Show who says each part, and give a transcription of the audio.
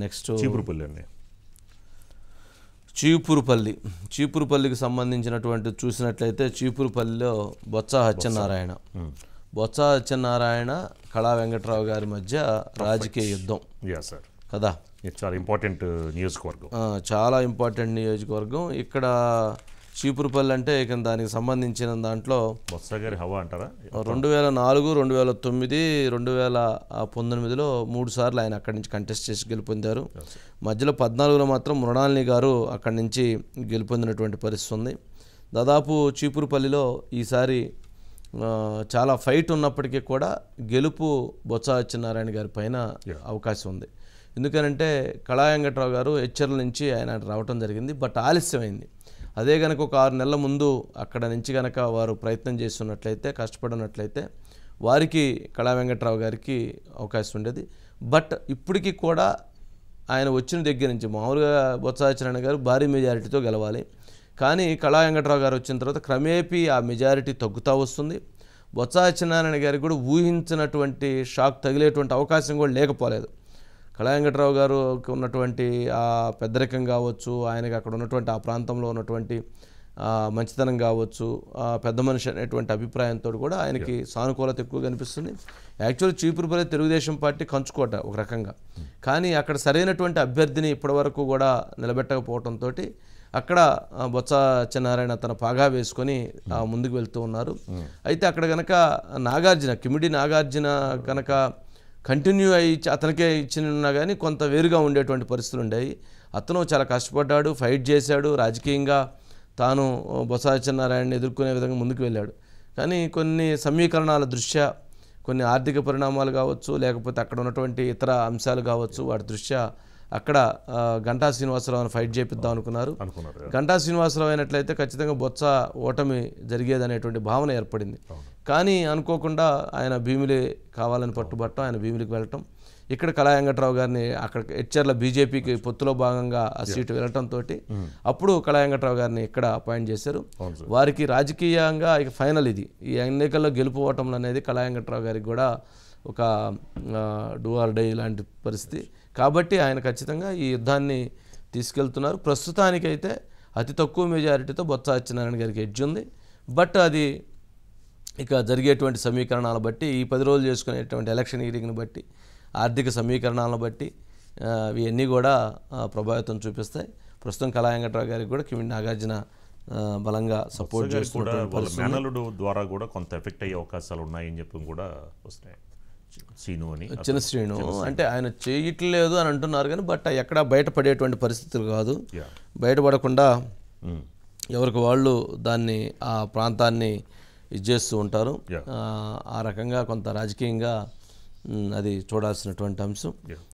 Speaker 1: Next
Speaker 2: Cheepurupalli అండి.
Speaker 1: చీపురుపల్లికి సంబంధించినటువంటి చూసినట్లయితే చీపురుపల్లిలో బొత్స సత్యనారాయణ కళా వెంకట్రావు గారి మధ్య రాజకీయ యుద్ధం
Speaker 2: సార్
Speaker 1: కదా.
Speaker 2: ఇది చాలా ఇంపార్టెంట్ నియోజకవర్గం,
Speaker 1: చాలా ఇంపార్టెంట్ నియోజకవర్గం. ఇక్కడ చీపురుపల్లి అంటే ఇక దానికి సంబంధించిన దాంట్లో
Speaker 2: బొత్స గారి హవా అంటారా?
Speaker 1: 2004, 2009, 2019లో 3 సార్లు ఆయన అక్కడి నుంచి కంటెస్ట్ చేసి గెలుపొందారు. మధ్యలో 14లో మాత్రం మృణాలిని గారు అక్కడి నుంచి గెలుపొందినటువంటి పరిస్థితి ఉంది. దాదాపు చీపురుపల్లిలో ఈసారి చాలా ఫైట్ ఉన్నప్పటికీ కూడా గెలుపు బొత్స సత్యనారాయణ గారి పైన అవకాశం ఉంది. ఎందుకనంటే కళా వెంకట్రావు గారు హెచ్చర్ల నుంచి ఆయన రావటం జరిగింది, బట్ ఆలస్యమైంది. అదే కనుక ఒక 6 నెలల ముందు అక్కడ నుంచి కనుక వారు ప్రయత్నం చేస్తున్నట్లయితే, కష్టపడినట్లయితే వారికి కళా వెంకట్రావు గారికి అవకాశం ఉండేది. బట్ ఇప్పటికీ కూడా ఆయన వచ్చిన దగ్గర నుంచి మామూలుగా బొత్స సత్యనారాయణ గారు భారీ మెజారిటీతో గెలవాలి. కానీ కళా వెంకట్రావు గారు వచ్చిన తర్వాత క్రమేపీ ఆ మెజారిటీ తగ్గుతూ వస్తుంది. బొత్స సత్యనారాయణ గారికి కూడా ఊహించినటువంటి షాక్ తగిలేటువంటి అవకాశం కూడా లేకపోలేదు. కళా వెంకట్రావు గారు ఉన్నటువంటి ఆ పెద్దరికం కావచ్చు, ఆయనకి అక్కడ ఉన్నటువంటి ఆ ప్రాంతంలో ఉన్నటువంటి మంచితనం కావచ్చు, పెద్ద మనిషి అనేటువంటి అభిప్రాయంతో కూడా ఆయనకి సానుకూలత ఎక్కువ కనిపిస్తుంది. యాక్చువల్లీ చీపురుపల్లి తెలుగుదేశం పార్టీ కంచుకోట ఒక రకంగా, కానీ అక్కడ సరైనటువంటి అభ్యర్థిని ఇప్పటివరకు కూడా నిలబెట్టకపోవడంతో అక్కడ బొత్స సత్యనారాయణ తన పాగా వేసుకొని ముందుకు వెళ్తూ ఉన్నారు. అయితే అక్కడ కనుక కిమిడి నాగార్జున కనుక కంటిన్యూ అయ్యి అతనికే ఇచ్చినా కానీ కొంత వేరుగా ఉండేటువంటి పరిస్థితులు ఉండేవి. అతను చాలా కష్టపడ్డాడు, ఫైట్ చేశాడు, రాజకీయంగా తాను బొత్స సత్యనారాయణని ఎదుర్కొనే విధంగా ముందుకు వెళ్ళాడు. కానీ కొన్ని సమీకరణాల దృష్ట్యా, కొన్ని ఆర్థిక పరిణామాలు కావచ్చు, లేకపోతే అక్కడ ఉన్నటువంటి ఇతర అంశాలు కావచ్చు, వాటి దృష్ట్యా అక్కడ గంటా శ్రీనివాసరావుని ఫైట్ చేపిద్దాం అనుకున్నారు. గంటా శ్రీనివాసరావు అయినట్లయితే ఖచ్చితంగా బొత్స ఓటమి జరిగేదనేటువంటి భావన ఏర్పడింది. కానీ అనుకోకుండా ఆయన భీమిలి కావాలని పట్టుబట్టడం, ఆయన భీమిలికి వెళ్ళటం, ఇక్కడ కళా వెంకట్రావు గారిని అక్కడ హెచ్చర్ల బీజేపీకి పొత్తులో భాగంగా ఆ సీటు వెళ్ళటంతో అప్పుడు కళా వెంకట్రావు గారిని ఇక్కడ అపాయింట్ చేశారు. వారికి రాజకీయంగా ఇక ఫైనల్ ఇది, ఈ ఎన్నికల్లో గెలుపుకోవటం అనేది కళా వెంకట్రావు గారికి కూడా ఒక డూ ఆర్ డై లాంటి పరిస్థితి. కాబట్టి ఆయన ఖచ్చితంగా ఈ యుద్ధాన్ని తీసుకెళ్తున్నారు. ప్రస్తుతానికైతే అతి తక్కువ మెజారిటీతో బొత్స సత్యనారాయణ గారికి ఎడ్జ్ ఉంది. బట్ అది ఇక జరిగేటువంటి సమీకరణాలను బట్టి, ఈ 10 రోజులు చేసుకునేటువంటి ఎలక్షన్ హీరింగ్ని బట్టి, ఆర్థిక సమీకరణాలను బట్టి ఇవన్నీ కూడా ప్రభావితం చూపిస్తాయి. ప్రస్తుతం కళా వెంకట్రావు గారికి కూడా కిమిడి నాగార్జున బలంగా సపోర్ట్
Speaker 2: చేస్తున్నారు. ద్వారా కూడా కొంత ఎఫెక్ట్ అయ్యే అవకాశాలు ఉన్నాయని చెప్పి కూడా వస్తున్నాయి.
Speaker 1: చిన్న శ్రీను అంటే ఆయన చేయట్లేదు అని అంటున్నారు కానీ బట్ ఎక్కడా బయటపడేటువంటి పరిస్థితులు కాదు. బయటపడకుండా ఎవరికి వాళ్ళు దాన్ని ఆ ప్రాంతాన్ని ఇది చేస్తూ ఉంటారు. ఆ రకంగా కొంత రాజకీయంగా అది చూడాల్సినటువంటి అంశం.